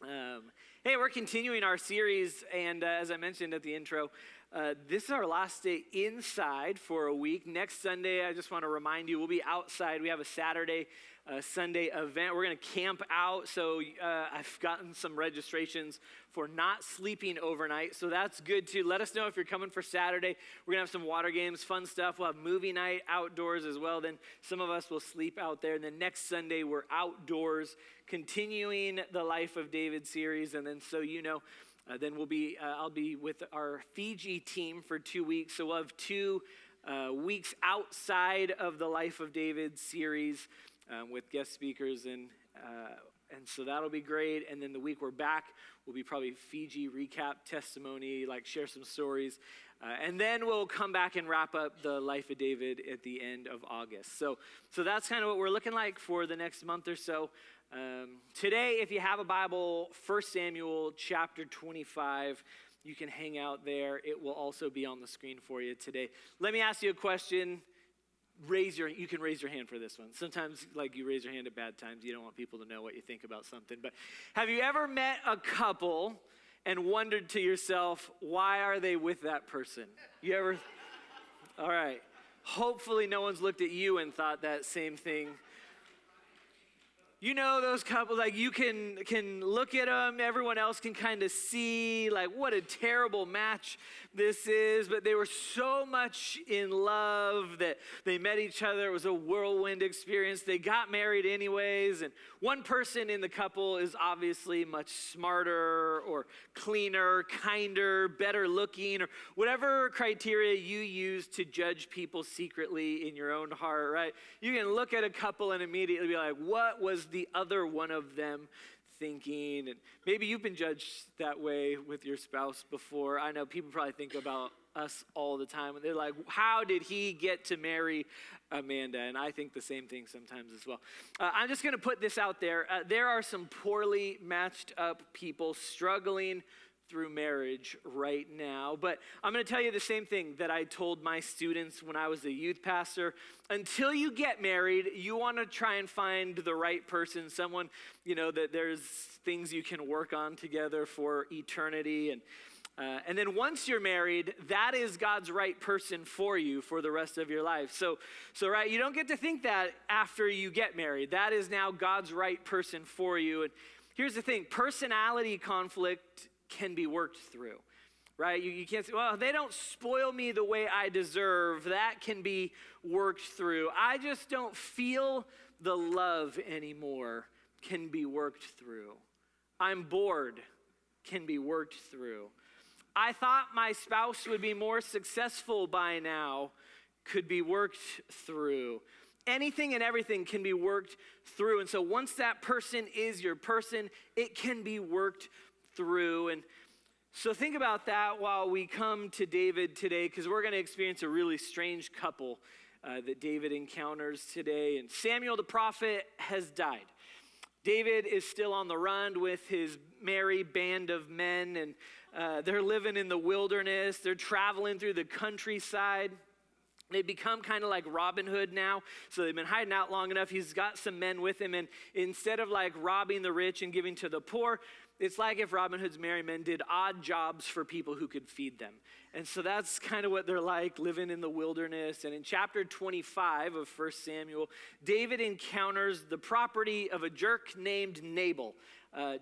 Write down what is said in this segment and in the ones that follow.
Hey, we're continuing our series, and as I mentioned at the intro, this is our last day inside for a week. Next Sunday, I just want to remind you, we'll be outside. We have a Sunday event. We're going to camp out, so I've gotten some registrations for not sleeping overnight, so that's good too. Let us know if you're coming for Saturday. We're going to have some water games, fun stuff. We'll have movie night outdoors as well. Then some of us will sleep out there. And then next Sunday, we're outdoors, continuing the Life of David series. And then then I'll be with our Fiji team for 2 weeks. So we'll have 2 weeks outside of the Life of David series with guest speakers, and so that'll be great. And then the week we're back will be probably Fiji recap, testimony, share some stories. And then we'll come back and wrap up the Life of David at the end of August. So that's kind of what we're looking like for the next month or so. Today, if you have a Bible, 1 Samuel chapter 25, you can hang out there. It will also be on the screen for you today. Let me ask you a question. You can raise your hand for this one. Sometimes, you raise your hand at bad times. You don't want people to know what you think about something. But have you ever met a couple and wondered to yourself, why are they with that person? You ever? All right. Hopefully no one's looked at you and thought that same thing. You know those couples, you can look at them, everyone else can kind of see, what a terrible match this is, but they were so much in love that they met each other. It was a whirlwind experience. They got married anyways, and one person in the couple is obviously much smarter or cleaner, kinder, better looking, or whatever criteria you use to judge people secretly in your own heart, right? You can look at a couple and immediately be like, what was the other one of them thinking? And maybe you've been judged that way with your spouse before. I know people probably think about us all the time, and they're like, how did he get to marry Amanda? And I think the same thing sometimes as well. I'm just going to put this out there. There are some poorly matched up people struggling through marriage right now. But I'm going to tell you the same thing that I told my students when I was a youth pastor. Until you get married, you want to try and find the right person, someone, that there's things you can work on together for eternity. And then once you're married, that is God's right person for you for the rest of your life. So right, you don't get to think that after you get married. That is now God's right person for you. And here's the thing, personality conflict can be worked through, right? You can't say, well, they don't spoil me the way I deserve. That can be worked through. I just don't feel the love anymore, can be worked through. I'm bored, can be worked through. I thought my spouse would be more successful by now, could be worked through. Anything and everything can be worked through. And so once that person is your person, it can be worked through. And so think about that while we come to David today, because we're going to experience a really strange couple that David encounters today. And Samuel the prophet has died. David is still on the run with his merry band of men, and they're living in the wilderness. They're traveling through the countryside. They've become kind of like Robin Hood now, so they've been hiding out long enough. He's got some men with him, and instead of robbing the rich and giving to the poor, it's like if Robin Hood's merry men did odd jobs for people who could feed them. And so that's kind of what they're like, living in the wilderness. And in chapter 25 of 1 Samuel, David encounters the property of a jerk named Nabal.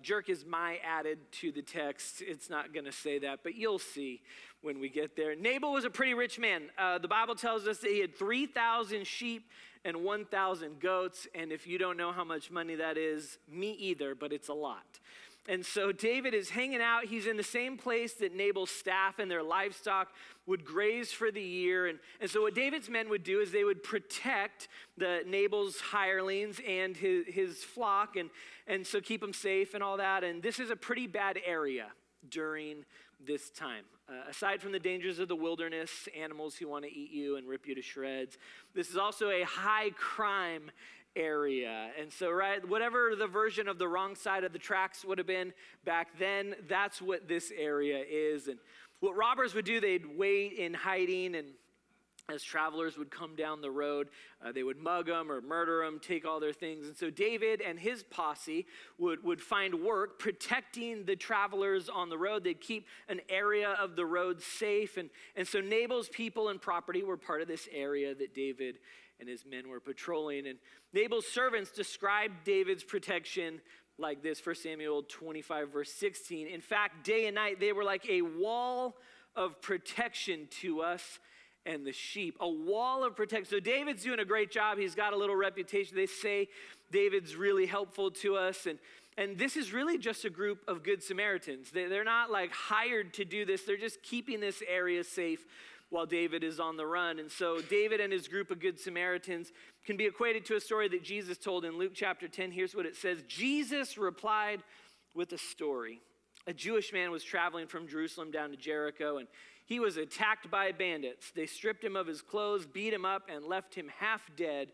Jerk is my added to the text. It's not going to say that, but you'll see when we get there. Nabal was a pretty rich man. The Bible tells us that he had 3,000 sheep and 1,000 goats. And if you don't know how much money that is, me either, but it's a lot. And so David is hanging out. He's in the same place that Nabal's staff and their livestock would graze for the year. And so what David's men would do is they would protect the Nabal's hirelings and his flock, and so keep them safe and all that. And this is a pretty bad area during this time. Aside from the dangers of the wilderness, animals who want to eat you and rip you to shreds, this is also a high crime area. And so, right, whatever the version of the wrong side of the tracks would have been back then, that's what this area is. And what robbers would do, they'd wait in hiding, and as travelers would come down the road, they would mug them or murder them, take all their things. And so David and his posse would find work protecting the travelers on the road. They'd keep an area of the road safe. And so Nabal's people and property were part of this area that David and his men were patrolling. And Nabal's servants described David's protection like this, 1 Samuel 25, verse 16. In fact, day and night, they were like a wall of protection to us and the sheep, a wall of protection. So David's doing a great job. He's got a little reputation. They say David's really helpful to us. And this is really just a group of good Samaritans. They're not like hired to do this. They're just keeping this area safe while David is on the run. And so David and his group of good Samaritans can be equated to a story that Jesus told in Luke chapter 10. Here's what it says. Jesus replied with a story. A Jewish man was traveling from Jerusalem down to Jericho, and he was attacked by bandits. They stripped him of his clothes, beat him up, and left him half dead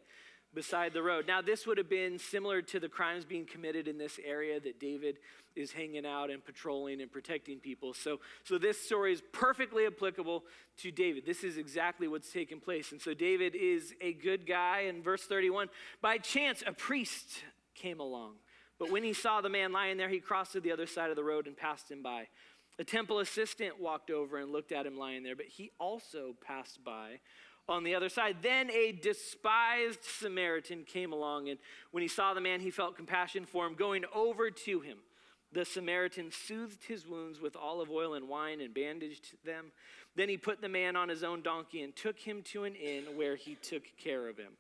beside the road. Now, this would have been similar to the crimes being committed in this area that David is hanging out and patrolling and protecting people. So this story is perfectly applicable to David. This is exactly what's taking place. And so David is a good guy. In verse 31, by chance, a priest came along. But when he saw the man lying there, he crossed to the other side of the road and passed him by. A temple assistant walked over and looked at him lying there, but he also passed by on the other side. Then a despised Samaritan came along, and when he saw the man, he felt compassion for him. Going over to him, the Samaritan soothed his wounds with olive oil and wine and bandaged them. Then he put the man on his own donkey and took him to an inn where he took care of him.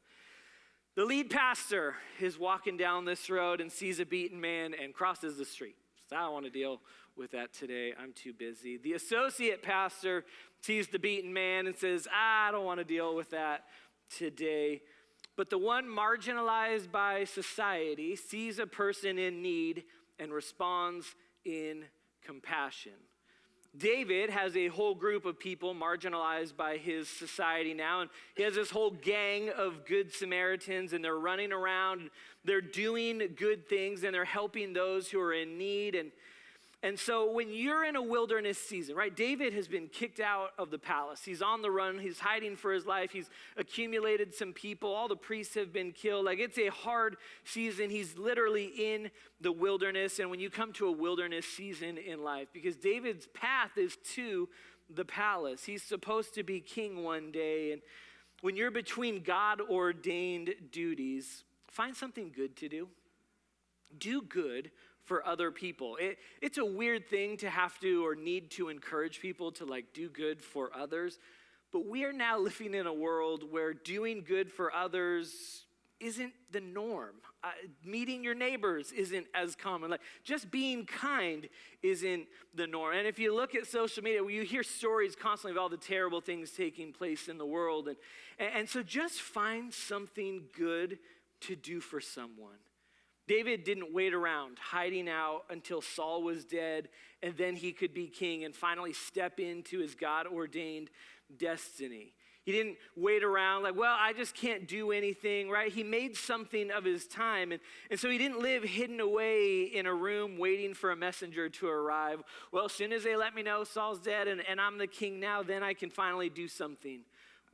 The lead pastor is walking down this road and sees a beaten man and crosses the street. So I don't want to deal with that today. I'm too busy. The associate pastor sees the beaten man and says, I don't want to deal with that today. But the one marginalized by society sees a person in need and responds in compassion. David has a whole group of people marginalized by his society now, and he has this whole gang of good Samaritans, and they're running around, and they're doing good things, and they're helping those who are in need. And so when you're in a wilderness season, right, David has been kicked out of the palace. He's on the run. He's hiding for his life. He's accumulated some people. All the priests have been killed. Like, it's a hard season. He's literally in the wilderness. And when you come to a wilderness season in life, because David's path is to the palace. He's supposed to be king one day. And when you're between God-ordained duties, find something good to do. Do good for other people. It's a weird thing to have to or need to encourage people to like do good for others, but we are now living in a world where doing good for others isn't the norm. Meeting your neighbors isn't as common. Like, just being kind isn't the norm. And if you look at social media, you hear stories constantly of all the terrible things taking place in the world. And so just find something good to do for someone. David didn't wait around, hiding out until Saul was dead, and then he could be king and finally step into his God-ordained destiny. He didn't wait around like, well, I just can't do anything, right? He made something of his time, and so he didn't live hidden away in a room waiting for a messenger to arrive. Well, as soon as they let me know Saul's dead and I'm the king now, then I can finally do something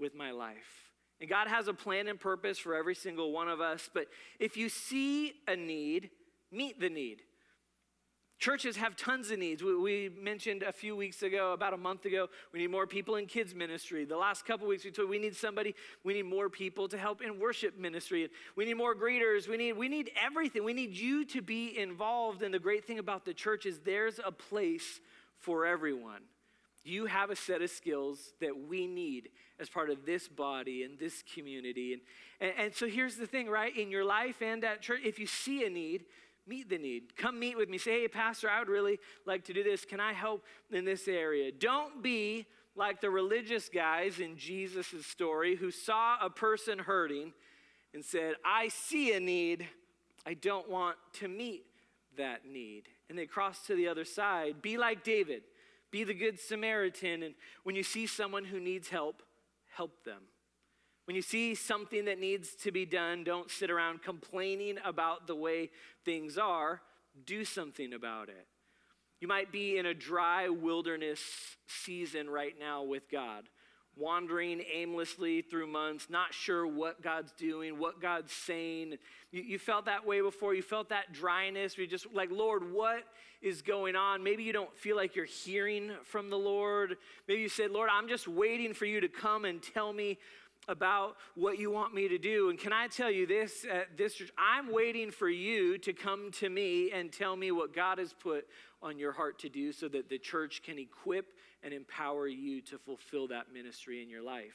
with my life. And God has a plan and purpose for every single one of us. But if you see a need, meet the need. Churches have tons of needs. We mentioned a few weeks ago, about a month ago, we need more people in kids ministry. The last couple weeks we told we need more people to help in worship ministry. We need more greeters. We need everything. We need you to be involved. And the great thing about the church is there's a place for everyone. You have a set of skills that we need as part of this body and this community. And so here's the thing, right? In your life and at church, if you see a need, meet the need. Come meet with me. Say, hey, Pastor, I would really like to do this. Can I help in this area? Don't be like the religious guys in Jesus' story who saw a person hurting and said, I see a need. I don't want to meet that need. And they crossed to the other side. Be like David. Be the good Samaritan, and when you see someone who needs help, help them. When you see something that needs to be done, don't sit around complaining about the way things are. Do something about it. You might be in a dry wilderness season right now with God, wandering aimlessly through months, not sure what God's doing, what God's saying. You felt that way before. You felt that dryness. You're just like, Lord, what is going on? Maybe you don't feel like you're hearing from the Lord. Maybe you said, Lord, I'm just waiting for you to come and tell me about what you want me to do. And can I tell you this, at this church, I'm waiting for you to come to me and tell me what God has put on your heart to do so that the church can equip and empower you to fulfill that ministry in your life.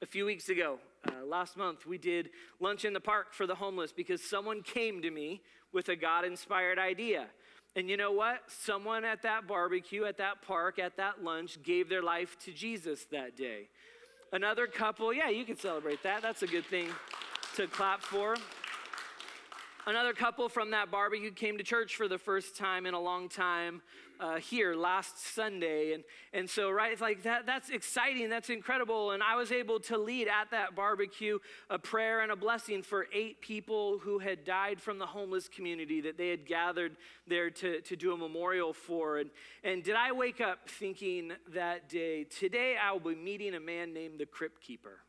A few weeks ago, last month, we did lunch in the park for the homeless because someone came to me with a God-inspired idea. And you know what? Someone at that barbecue, at that park, at that lunch gave their life to Jesus that day. Another couple, yeah, you can celebrate that. That's a good thing to clap for. Another couple from that barbecue came to church for the first time in a long time here last Sunday. And so, right, it's like that's exciting, that's incredible. And I was able to lead at that barbecue a prayer and a blessing for 8 people who had died from the homeless community that they had gathered there to do a memorial for. And did I wake up thinking that day, today I will be meeting a man named the Crypt Keeper?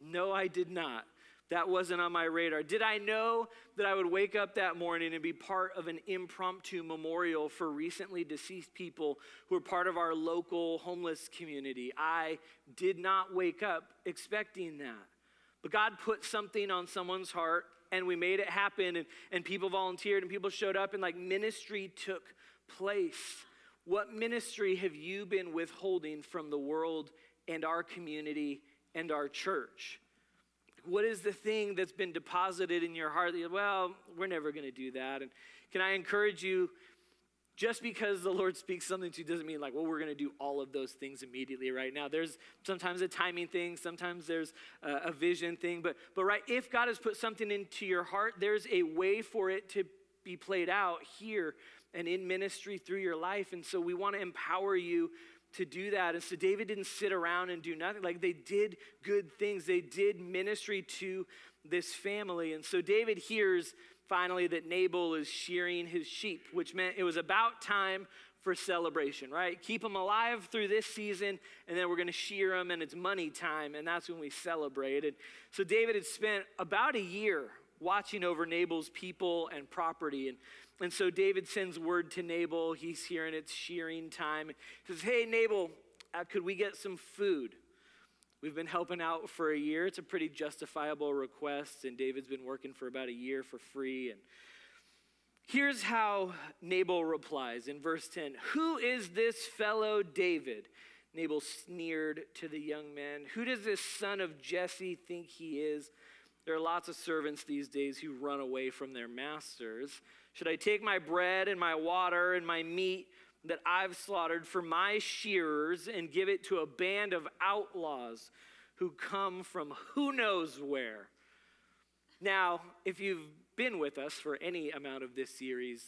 No, I did not. That wasn't on my radar. Did I know that I would wake up that morning and be part of an impromptu memorial for recently deceased people who are part of our local homeless community? I did not wake up expecting that. But God put something on someone's heart, and we made it happen, and people volunteered, and people showed up, and like ministry took place. What ministry have you been withholding from the world and our community and our church? What is the thing that's been deposited in your heart that, well, we're never going to do that? And can I encourage you, just because the Lord speaks something to you doesn't mean like, well, we're going to do all of those things immediately right now. There's sometimes a timing thing. Sometimes there's a vision thing. But right, if God has put something into your heart, there's a way for it to be played out here and in ministry through your life. And so we want to empower you to do that. And so David didn't sit around and do nothing. Like, they did good things. They did ministry to this family. And so David hears finally that Nabal is shearing his sheep, which meant it was about time for celebration, right? Keep them alive through this season, and then we're going to shear them, and it's money time, and that's when we celebrate. And so David had spent about a year watching over Nabal's people and property. And so David sends word to Nabal. He's hearing it's shearing time. He says, hey, Nabal, could we get some food? We've been helping out for a year. It's a pretty justifiable request, and David's been working for about a year for free. And here's how Nabal replies in verse 10. Who is this fellow David? Nabal sneered to the young man. Who does this son of Jesse think he is? There are lots of servants these days who run away from their masters. Should I take my bread and my water and my meat that I've slaughtered for my shearers and give it to a band of outlaws who come from who knows where? Now, if you've been with us for any amount of this series,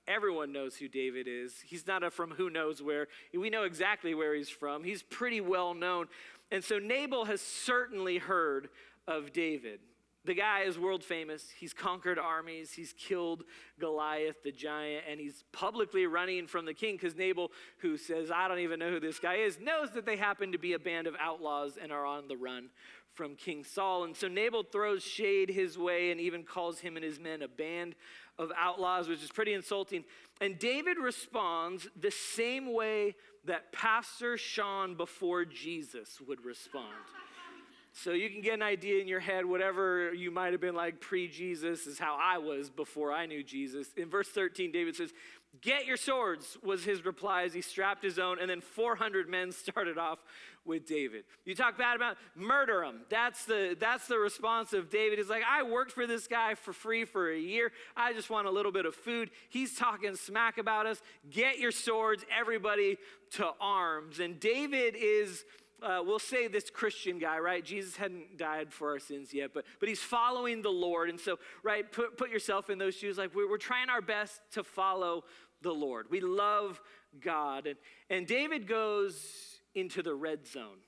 everyone knows who David is. He's not from who knows where. We know exactly where he's from. He's pretty well known. And so Nabal has certainly heard of David. The guy is world famous. He's conquered armies. He's killed Goliath the giant, and he's publicly running from the king because Nabal, who says, I don't even know who this guy is, knows that they happen to be a band of outlaws and are on the run from King Saul. And so Nabal throws shade his way and even calls him and his men a band of outlaws, which is pretty insulting. And David responds the same way that Pastor Sean before Jesus would respond. So you can get an idea in your head, whatever you might have been like pre-Jesus is how I was before I knew Jesus. In verse 13, David says, get your swords, was his reply as he strapped his own, and then 400 men started off with David. You talk bad about, murder him. That's the response of David. He's like, I worked for this guy for free for a year. I just want a little bit of food. He's talking smack about us. Get your swords, everybody to arms. And David is... we'll say this Christian guy, right? Jesus hadn't died for our sins yet, but he's following the Lord. And so, right, put yourself in those shoes. Like we're trying our best to follow the Lord. We love God. And David goes into the red zone.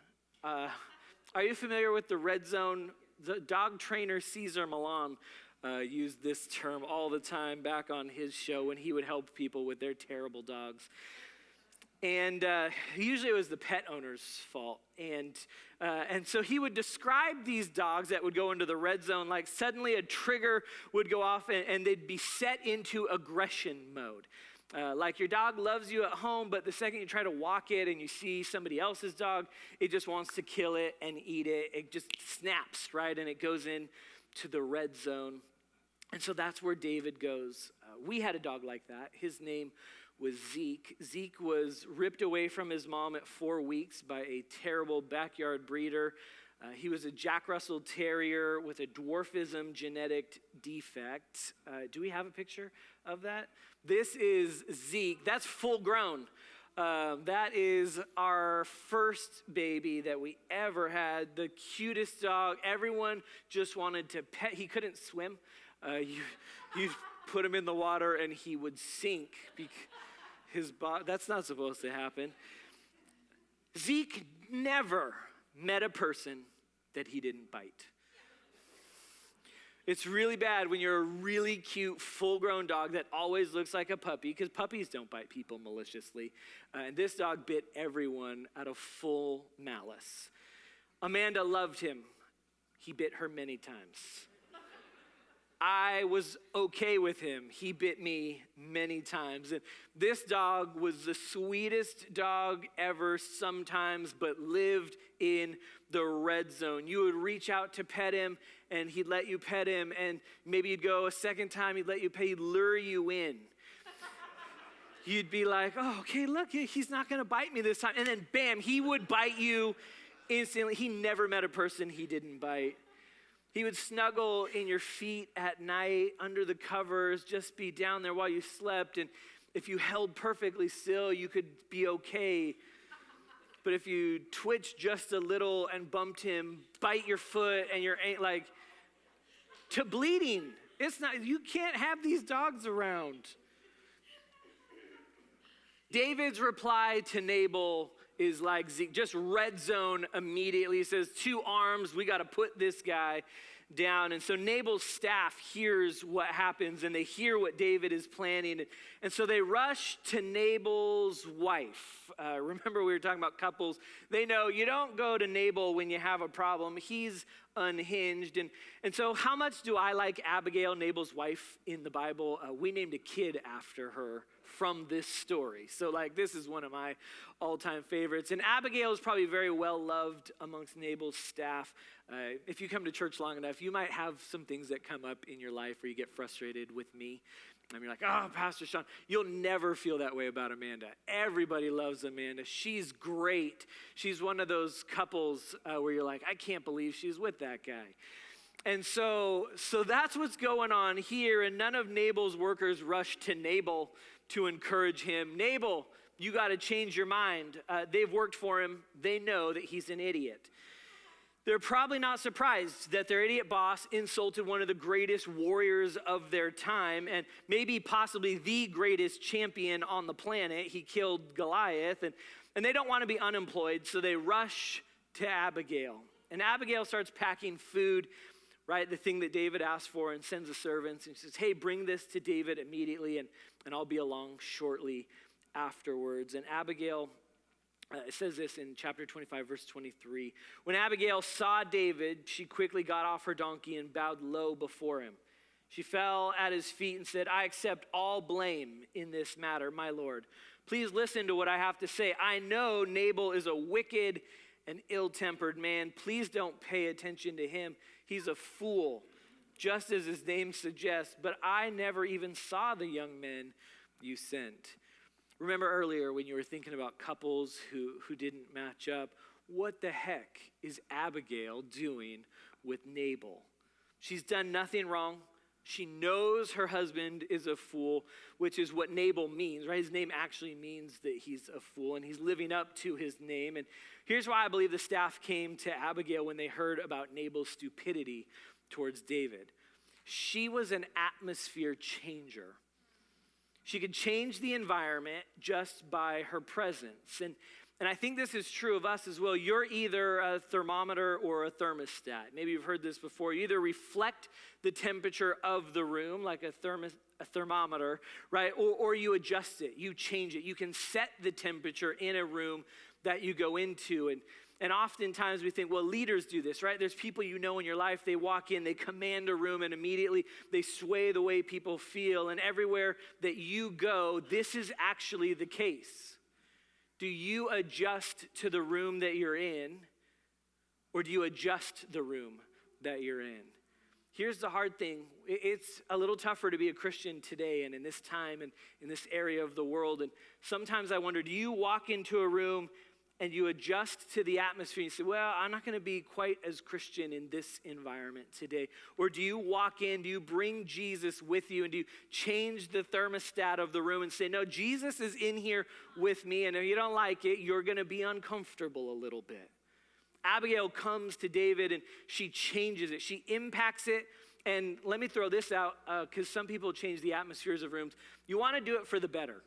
Are you familiar with the red zone? The dog trainer Cesar Millan used this term all the time back on his show when he would help people with their terrible dogs. And usually it was the pet owner's fault. And so he would describe these dogs that would go into the red zone, like suddenly a trigger would go off and they'd be set into aggression mode. Like your dog loves you at home, but the second you try to walk it and you see somebody else's dog, it just wants to kill it and eat it. It just snaps, right? And it goes in to the red zone. And so that's where David goes. We had a dog like that. His name was Zeke. Zeke was ripped away from his mom at 4 weeks by a terrible backyard breeder. He was a Jack Russell Terrier with a dwarfism genetic defect. Do we have a picture of that? This is Zeke. That's full grown. That is our first baby that we ever had. The cutest dog. Everyone just wanted to pet. He couldn't swim. You put him in the water and he would sink. His body. That's not supposed to happen. Zeke never met a person that he didn't bite. It's really bad when you're a really cute, full-grown dog that always looks like a puppy, because puppies don't bite people maliciously. And this dog bit everyone out of full malice. Amanda loved him. He bit her many times. I was okay with him. He bit me many times. And this dog was the sweetest dog ever sometimes, but lived in the red zone. You would reach out to pet him, and he'd let you pet him, and maybe you'd go a second time, he'd let you pet, he'd lure you in. You'd be like, oh, okay, look, he's not going to bite me this time. And then, bam, he would bite you instantly. He never met a person he didn't bite. He would snuggle in your feet at night under the covers, just be down there while you slept. And if you held perfectly still, you could be okay. But if you twitched just a little and bumped him, bite your foot and you're like to bleeding. It's not, you can't have these dogs around. David's reply to Nabal is like Zeke, just red zone immediately. He says, 2 arms, we got to put this guy down. And so Nabal's staff hears what happens, and they hear what David is planning. And so they rush to Nabal's wife. Remember, we were talking about couples. They know you don't go to Nabal when you have a problem. He's unhinged. And so how much do I like Abigail, Nabal's wife, in the Bible? We named a kid after her from this story. So this is one of my all-time favorites. And Abigail is probably very well loved amongst Nabal's staff. If you come to church long enough, you might have some things that come up in your life where you get frustrated with me. And you're like, oh, Pastor Sean, you'll never feel that way about Amanda. Everybody loves Amanda. She's great. She's one of those couples where you're like, I can't believe she's with that guy. And so that's what's going on here. And none of Nabal's workers rush to Nabal to encourage him. Nabal, you got to change your mind. They've worked for him. They know that he's an idiot. They're probably not surprised that their idiot boss insulted one of the greatest warriors of their time, and maybe possibly the greatest champion on the planet. He killed Goliath, and they don't want to be unemployed, so they rush to Abigail. And Abigail starts packing food, right, the thing that David asked for, and sends the servants, and she says, hey, bring this to David immediately, and I'll be along shortly afterwards. And Abigail, it says this in chapter 25, verse 23. When Abigail saw David, she quickly got off her donkey and bowed low before him. She fell at his feet and said, I accept all blame in this matter, my lord. Please listen to what I have to say. I know Nabal is a wicked and ill-tempered man. Please don't pay attention to him. He's a fool, just as his name suggests. But I never even saw the young men you sent. Remember earlier when you were thinking about couples who didn't match up, what the heck is Abigail doing with Nabal? She's done nothing wrong. She knows her husband is a fool, which is what Nabal means, right? His name actually means that he's a fool, and he's living up to his name. And here's why I believe the staff came to Abigail when they heard about Nabal's stupidity towards David. She was an atmosphere changer. She could change the environment just by her presence. And I think this is true of us as well. You're either a thermometer or a thermostat. Maybe you've heard this before. You either reflect the temperature of the room like a thermometer, right? Or you adjust it, you change it. You can set the temperature in a room that you go into. And oftentimes we think, well, leaders do this, right? There's people you know in your life, they walk in, they command a room, and immediately they sway the way people feel. And everywhere that you go, this is actually the case. Do you adjust to the room that you're in, or do you adjust the room that you're in? Here's the hard thing. It's a little tougher to be a Christian today and in this time and in this area of the world. And sometimes I wonder, do you walk into a room and you adjust to the atmosphere and you say, well, I'm not going to be quite as Christian in this environment today? Or do you walk in, do you bring Jesus with you, and do you change the thermostat of the room and say, no, Jesus is in here with me, and if you don't like it, you're going to be uncomfortable a little bit. Abigail comes to David and she changes it. She impacts it. And let me throw this out because some people change the atmospheres of rooms. You want to do it for the better.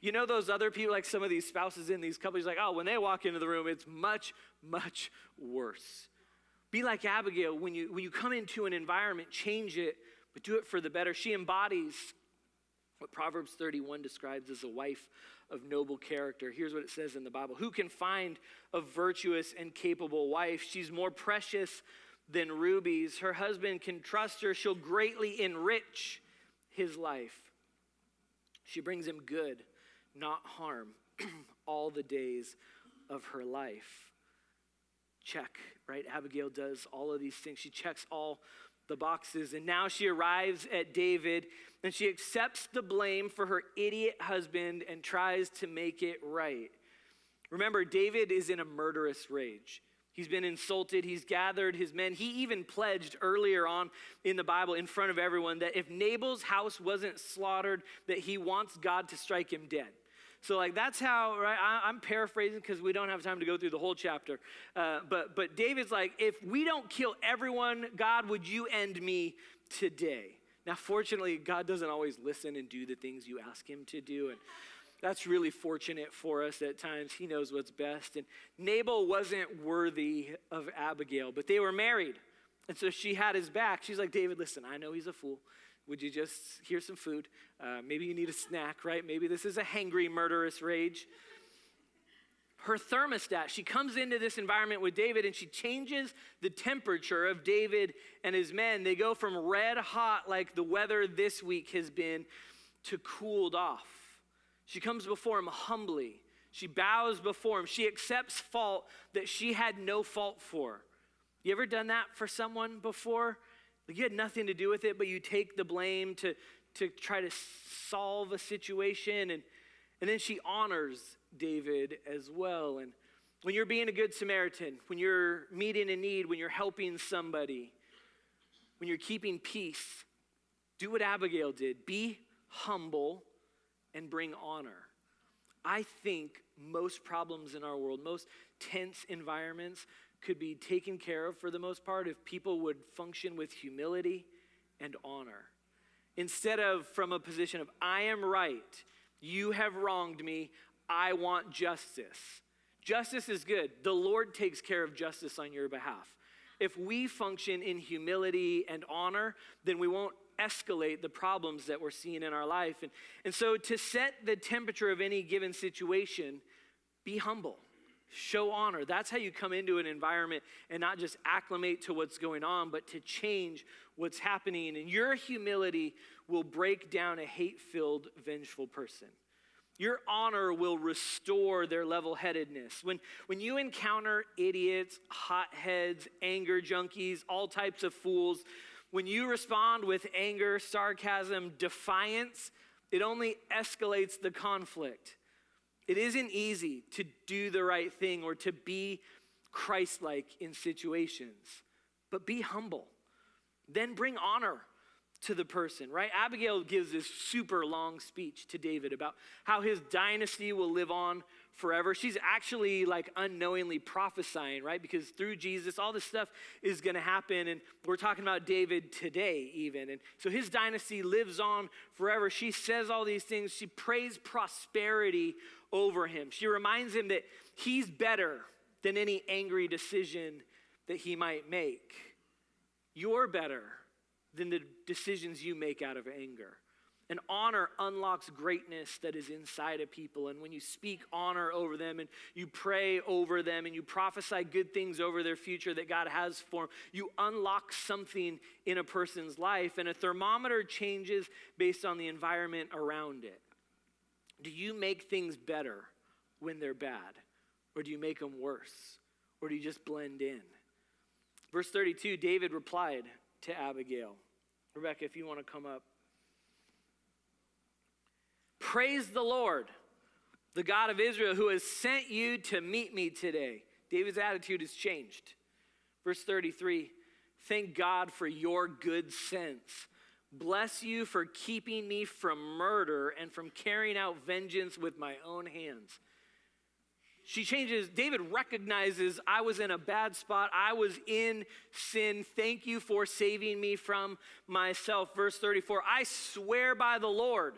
You know those other people, like some of these spouses in these couples, like, oh, when they walk into the room, it's much, much worse. Be like Abigail. When you come into an environment, change it, but do it for the better. She embodies what Proverbs 31 describes as a wife of noble character. Here's what it says in the Bible. Who can find a virtuous and capable wife? She's more precious than rubies. Her husband can trust her. She'll greatly enrich his life. She brings him good, not harm, all the days of her life. Check, right? Abigail does all of these things. She checks all the boxes. And now she arrives at David and she accepts the blame for her idiot husband and tries to make it right. Remember, David is in a murderous rage. He's been insulted. He's gathered his men. He even pledged earlier on in the Bible in front of everyone that if Nabal's house wasn't slaughtered, that he wants God to strike him dead. So like that's how, right? I'm paraphrasing because we don't have time to go through the whole chapter. But David's like, if we don't kill everyone, God, would you end me today? Now, fortunately, God doesn't always listen and do the things you ask him to do. And that's really fortunate for us at times. He knows what's best. And Nabal wasn't worthy of Abigail, but they were married. And so she had his back. She's like, David, listen, I know he's a fool. Would you just, here's some food. Maybe you need a snack, right? Maybe this is a hangry, murderous rage. Her thermostat, she comes into this environment with David and she changes the temperature of David and his men. They go from red hot, like the weather this week has been, to cooled off. She comes before him humbly. She bows before him. She accepts fault that she had no fault for. You ever done that for someone before? Like you had nothing to do with it, but you take the blame to try to solve a situation. And then she honors David as well. And when you're being a good Samaritan, when you're meeting a need, when you're helping somebody, when you're keeping peace, do what Abigail did. Be humble and bring honor. I think most problems in our world, most tense environments could be taken care of for the most part if people would function with humility and honor. Instead of from a position of, I am right, you have wronged me, I want justice. Justice is good. The Lord takes care of justice on your behalf. If we function in humility and honor, then we won't escalate the problems that we're seeing in our life. And so to set the temperature of any given situation, be humble. Show honor. That's how you come into an environment and not just acclimate to what's going on, but to change what's happening. And your humility will break down a hate-filled, vengeful person. Your honor will restore their level-headedness. When you encounter idiots, hotheads, anger junkies, all types of fools, when you respond with anger, sarcasm, defiance, it only escalates the conflict. It isn't easy to do the right thing or to be Christ-like in situations, but be humble. Then bring honor to the person, right? Abigail gives this super long speech to David about how his dynasty will live on forever. She's actually like unknowingly prophesying, right? Because through Jesus, all this stuff is going to happen. And we're talking about David today even. And so his dynasty lives on forever. She says all these things. She prays prosperity over him. She reminds him that he's better than any angry decision that he might make. You're better than the decisions you make out of anger. And honor unlocks greatness that is inside of people. And when you speak honor over them and you pray over them and you prophesy good things over their future that God has for them, you unlock something in a person's life. And a thermometer changes based on the environment around it. Do you make things better when they're bad? Or do you make them worse? Or do you just blend in? Verse 32, David replied to Abigail. Rebecca, if you want to come up. Praise the Lord, the God of Israel, who has sent you to meet me today. David's attitude has changed. Verse 33, thank God for your good sense. Bless you for keeping me from murder and from carrying out vengeance with my own hands. She changes. David recognizes I was in a bad spot. I was in sin. Thank you for saving me from myself. Verse 34, I swear by the Lord,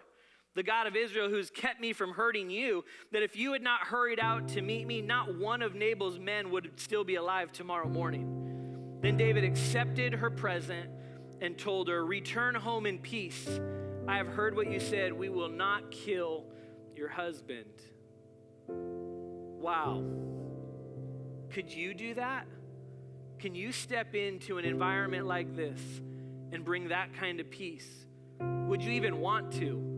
the God of Israel, who's kept me from hurting you, that if you had not hurried out to meet me, not one of Nabal's men would still be alive tomorrow morning. Then David accepted her present and told her, return home in peace. I have heard what you said. We will not kill your husband. Wow. Could you do that? Can you step into an environment like this and bring that kind of peace? Would you even want to?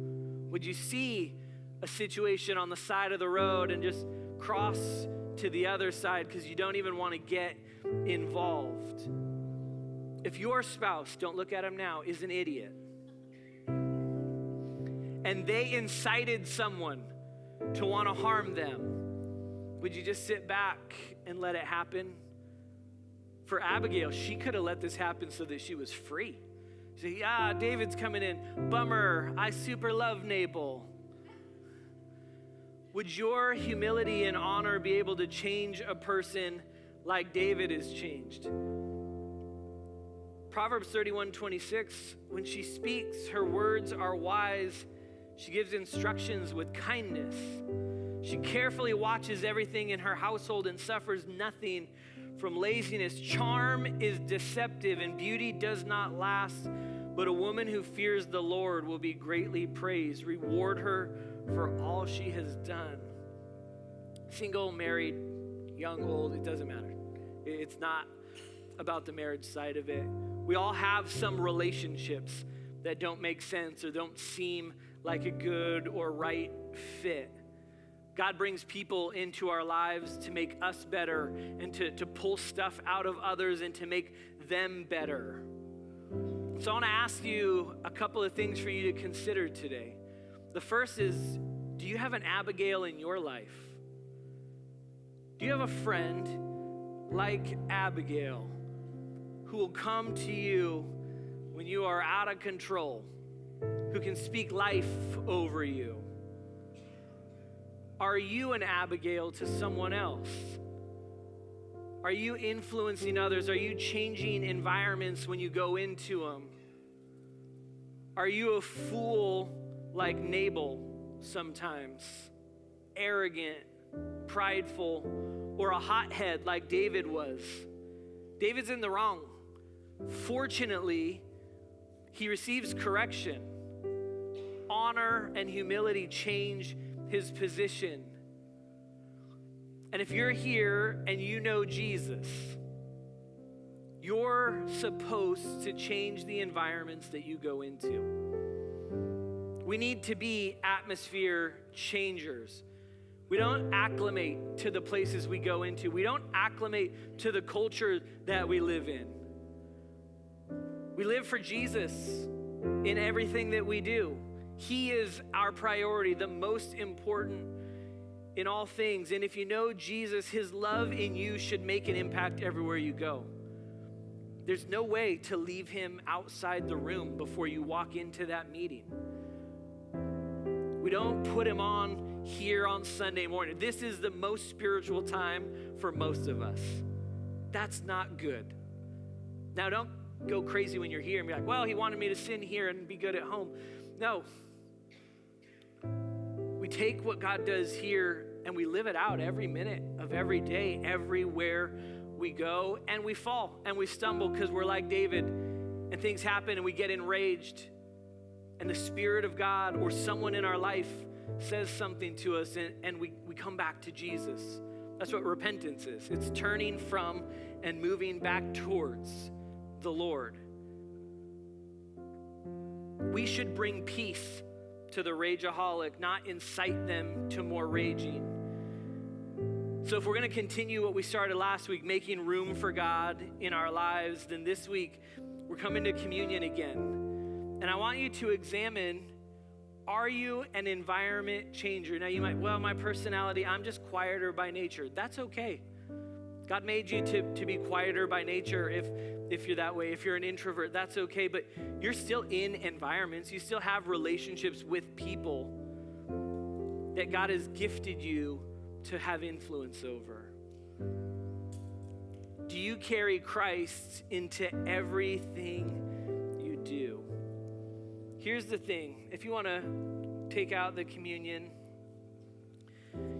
Would you see a situation on the side of the road and just cross to the other side because you don't even want to get involved? If your spouse, don't look at him now, is an idiot, and they incited someone to want to harm them, would you just sit back and let it happen? For Abigail, she could have let this happen so that she was free. She said, David's coming in. Bummer, I super love Nabal. Would your humility and honor be able to change a person like David is changed? Proverbs 31:26, when she speaks, her words are wise. She gives instructions with kindness. She carefully watches everything in her household and suffers nothing from laziness. Charm is deceptive and beauty does not last, but a woman who fears the Lord will be greatly praised. Reward her for all she has done. Single, married, young, old, it doesn't matter. It's not about the marriage side of it. We all have some relationships that don't make sense or don't seem like a good or right fit. God brings people into our lives to make us better and to pull stuff out of others and to make them better. So I want to ask you a couple of things for you to consider today. The first is, do you have an Abigail in your life? Do you have a friend like Abigail who will come to you when you are out of control, who can speak life over you? Are you an Abigail to someone else? Are you influencing others? Are you changing environments when you go into them? Are you a fool like Nabal sometimes? Arrogant, prideful, or a hothead like David was? David's in the wrong. Fortunately, he receives correction. Honor and humility change his position. And if you're here and you know Jesus, you're supposed to change the environments that you go into. We need to be atmosphere changers. We don't acclimate to the places we go into. We don't acclimate to the culture that we live in. We live for Jesus in everything that we do. He is our priority, the most important in all things. And if you know Jesus, his love in you should make an impact everywhere you go. There's no way to leave him outside the room before you walk into that meeting. We don't put him on here on Sunday morning. This is the most spiritual time for most of us. That's not good. Now, don't go crazy when you're here and be like, well, he wanted me to sin here and be good at home. No. We take what God does here and we live it out every minute of every day, everywhere we go, and we fall and we stumble because we're like David, and things happen and we get enraged, and the Spirit of God or someone in our life says something to us, and we come back to Jesus. That's what repentance is. It's turning from and moving back towards the Lord. We should bring peace to the rageaholic, not incite them to more raging. So if we're going to continue what we started last week, making room for God in our lives, then this week we're coming to communion again. And I want you to examine, are you an environment changer? Now you might, well, my personality, I'm just quieter by nature. That's okay. God made you to be quieter by nature if you're that way. If you're an introvert, that's okay. But you're still in environments. You still have relationships with people that God has gifted you to have influence over. Do you carry Christ into everything you do? Here's the thing. If you want to take out the communion,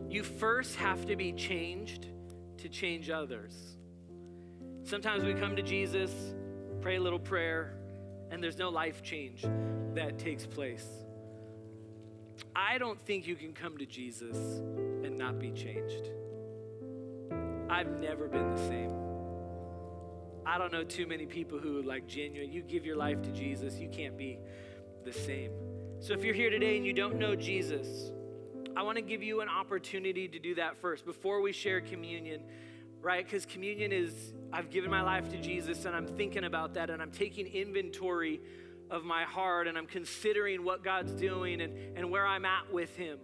you first have to be changed to change others. Sometimes we come to Jesus, pray a little prayer, and there's no life change that takes place. I don't think you can come to Jesus and not be changed. I've never been the same. I don't know too many people who genuine, you give your life to Jesus, you can't be the same. So if you're here today and you don't know Jesus, I want to give you an opportunity to do that first before we share communion, right? Because communion is, I've given my life to Jesus and I'm thinking about that and I'm taking inventory of my heart and I'm considering what God's doing and where I'm at with him.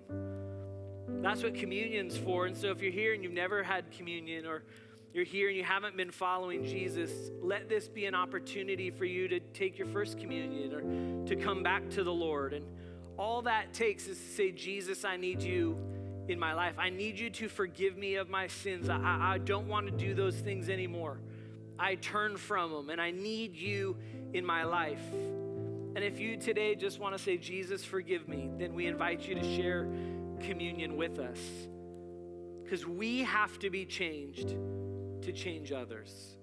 That's what communion's for. And so if you're here and you've never had communion, or you're here and you haven't been following Jesus, let this be an opportunity for you to take your first communion or to come back to the Lord. And all that takes is to say, Jesus, I need you in my life. I need you to forgive me of my sins. I don't want to do those things anymore. I turn from them and I need you in my life. And if you today just want to say, Jesus, forgive me, then we invite you to share communion with us, because we have to be changed to change others.